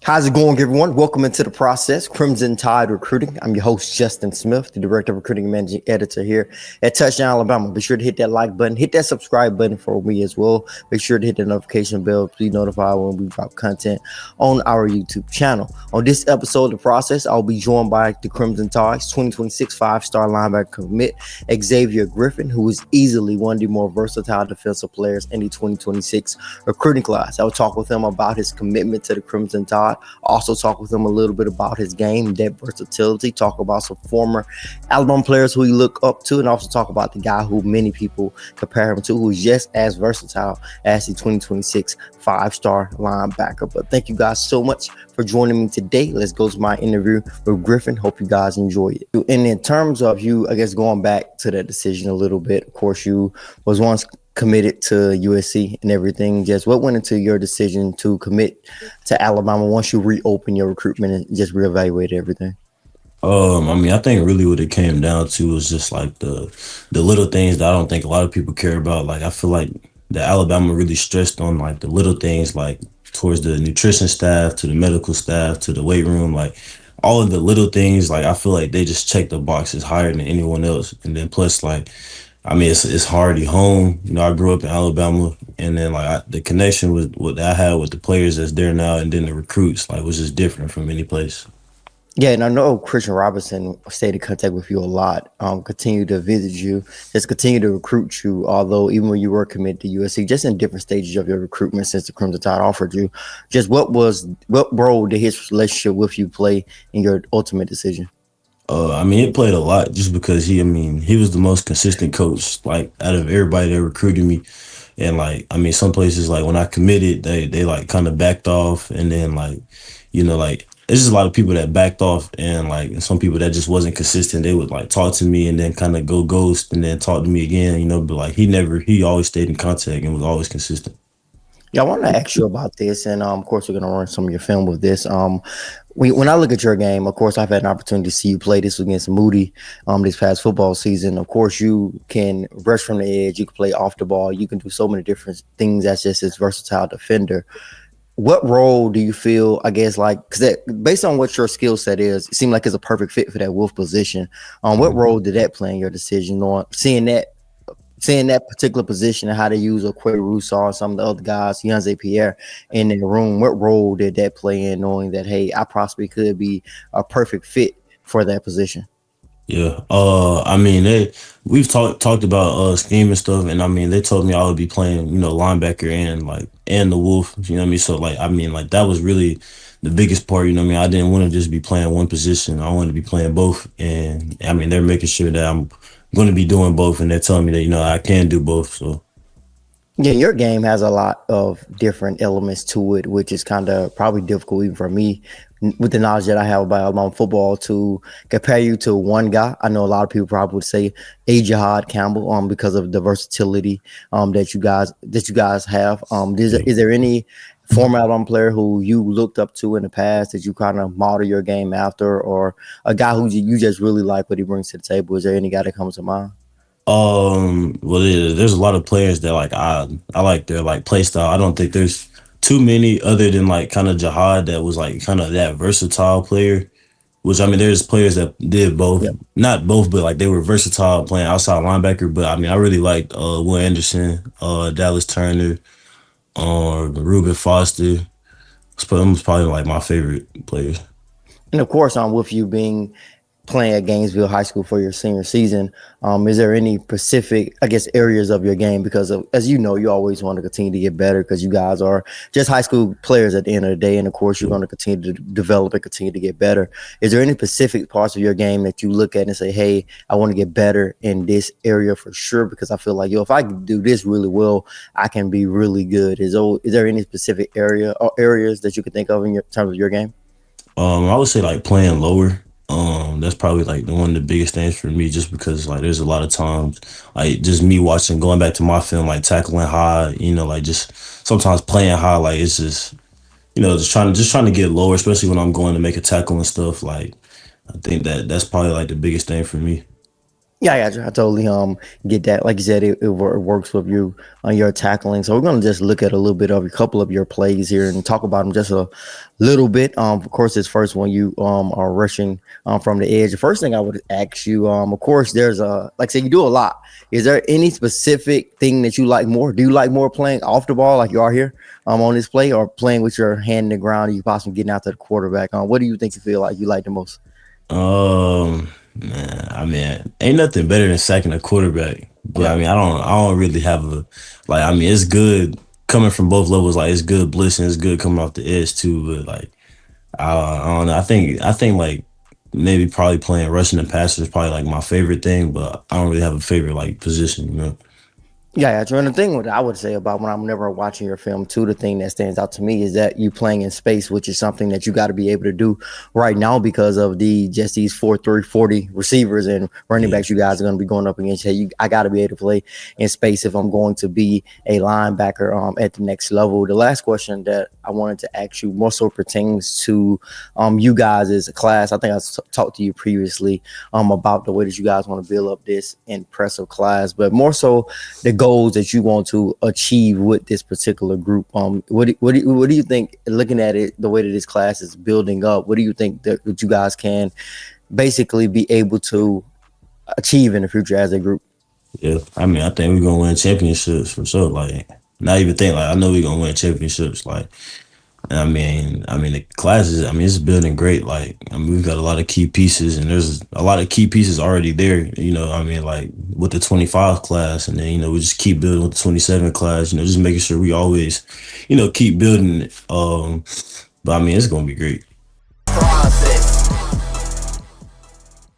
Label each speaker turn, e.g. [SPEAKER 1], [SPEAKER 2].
[SPEAKER 1] How's it going, everyone? Welcome into the process, Crimson Tide Recruiting. I'm your host, Justin Smith, the Director of Recruiting and Managing Editor here at Touchdown Alabama. Be sure to hit that like button, hit that subscribe button for me as well. Make sure to hit the notification bell to be notified when we drop content on our YouTube channel. On this episode of the process, I'll be joined by the Crimson Tide's 2026 five-star linebacker commit, Xavier Griffin, who is easily one of the more versatile defensive players in the 2026 recruiting class. I'll talk with him about his commitment to the Crimson Tide. Also talk with him a little bit about his game, that versatility, talk about some former Alabama players who he look up to, and also talk about the guy who many people compare him to, who's just as versatile as the 2026 five-star linebacker. But thank you guys so much for joining me today. Let's go to my interview with Griffin. Hope you guys enjoy it. And in terms of you, I guess going back to that decision a little bit, of course, you was once committed to USC and everything. Just what went into your decision to commit to Alabama once you reopen your recruitment and just reevaluate everything?
[SPEAKER 2] I think really what it came down to was just like the little things that I don't think a lot of people care about. Like I feel like the Alabama really stressed on like the little things, like towards the nutrition staff, to the medical staff, to the weight room, like all of the little things. Like I feel like they just check the boxes higher than anyone else. And then plus like it's already home. You know, I grew up in Alabama, and then the connection with what I had with the players that's there now, and then the recruits like was just different from any place.
[SPEAKER 1] Yeah, and I know Christian Robinson stayed in contact with you a lot. Continue to visit you, just continue to recruit you. Although even when you were committed to USC, just in different stages of your recruitment since the Crimson Tide offered you, just what role did his relationship with you play in your ultimate decision?
[SPEAKER 2] It played a lot just because he was the most consistent coach like out of everybody that recruited me. And some places like when I committed, they like kind of backed off, and then it's just a lot of people that backed off, and like some people that just wasn't consistent. They would like talk to me and then kind of go ghost and then talk to me again, but like he always stayed in contact and was always consistent.
[SPEAKER 1] Yeah, I want to ask you about this, and of course, we're going to run some of your film with this. When I look at your game, of course, I've had an opportunity to see you play this against Moody this past football season. Of course, you can rush from the edge, you can play off the ball, you can do so many different things as just this versatile defender. What role do you feel, I guess, like, because based on what your skill set is, it seemed like it's a perfect fit for that wolf position. What role did that play in your decision on seeing that particular position and how they use Aquay Russell and some of the other guys, Yanze Pierre, in the room? What role did that play in knowing that, hey, I possibly could be a perfect fit for that position?
[SPEAKER 2] Yeah. We've talked about scheme and stuff, and they told me I would be playing, linebacker and the wolf, So that was really the biggest part, I didn't want to just be playing one position. I wanted to be playing both. And they're making sure that I'm going to be doing both, and they're telling me that, I can do both. So
[SPEAKER 1] Yeah, your game has a lot of different elements to it, which is kind of probably difficult even for me with the knowledge that I have about Alabama football to compare you to one guy. I know a lot of people probably would say a Jihad Campbell because of the versatility that you guys have. Is there any former Alabama player who you looked up to in the past that you kind of model your game after, or a guy who you just really like what he brings to the table? Is there any guy that comes to mind?
[SPEAKER 2] there's a lot of players that like I like their like play style. I don't think there's too many other than like kind of Jihad that was like kind of that versatile player. Which there's players that did both,
[SPEAKER 1] Yeah.
[SPEAKER 2] not both, but like they were versatile playing outside linebacker. But I really liked Will Anderson, Dallas Turner, Reuben Foster. Them was probably like my favorite players.
[SPEAKER 1] And of course, with you being playing at Gainesville High School for your senior season, is there any specific, I guess, areas of your game? Because as you know, you always want to continue to get better because you guys are just high school players at the end of the day. And of course, you're going to continue to develop and continue to get better. Is there any specific parts of your game that you look at and say, hey, I want to get better in this area for sure? Because I feel like, if I do this really well, I can be really good. Is there any specific area or areas that you can think of in terms of your game?
[SPEAKER 2] I would say like playing lower. That's probably like one of the biggest things for me, just because like there's a lot of times like just me watching, going back to my film, like tackling high, like just sometimes playing high, like it's just just trying to get lower, especially when I'm going to make a tackle and stuff. Like I think that's probably like the biggest thing for me.
[SPEAKER 1] Yeah, I got you. I totally get that. Like you said, it works with you on your tackling. So we're gonna just look at a little bit of a couple of your plays here and talk about them just a little bit. Of course, this first one you are rushing from the edge. The first thing I would ask you, of course, there's a like I said, you do a lot. Is there any specific thing that you like more? Do you like more playing off the ball like you are here on this play, or playing with your hand in the ground and you possibly getting out to the quarterback? What do you think you feel like you like the most?
[SPEAKER 2] Man, I mean, ain't nothing better than sacking a quarterback. But I
[SPEAKER 1] Yeah.
[SPEAKER 2] mean, I don't really have a like. I mean, it's good coming from both levels. Like, it's good blitzing, it's good coming off the edge too. But like, I don't know. I think like maybe probably playing rushing and passing is probably like my favorite thing. But I don't really have a favorite like position. You know?
[SPEAKER 1] Yeah, yeah. And the thing what I would say about when I'm never watching your film too, the thing that stands out to me is that you playing in space, which is something that you got to be able to do right now because of just these 4-3-40 receivers and running
[SPEAKER 2] Yeah.
[SPEAKER 1] backs you guys are going to be going up against. Hey, I got to be able to play in space if I'm going to be a linebacker at the next level. The last question that I wanted to ask you more so pertains to you guys as a class. I think talked to you previously about the way that you guys want to build up this impressive class, but more so the goals that you want to achieve with this particular group. What do you think? Looking at it, the way that this class is building up, what do you think that you guys can basically be able to achieve in the future as a group?
[SPEAKER 2] Yeah. I mean, I think we're gonna win championships for sure. Like, not even think like I know we're gonna win championships. Like, I mean, the classes. I mean, it's building great. Like, I mean, we've got a lot of key pieces, and there's a lot of key pieces already there. I mean, like with the 25 class, and then we just keep building with the 27 class. Just making sure we always, keep building. But I mean, it's gonna be great.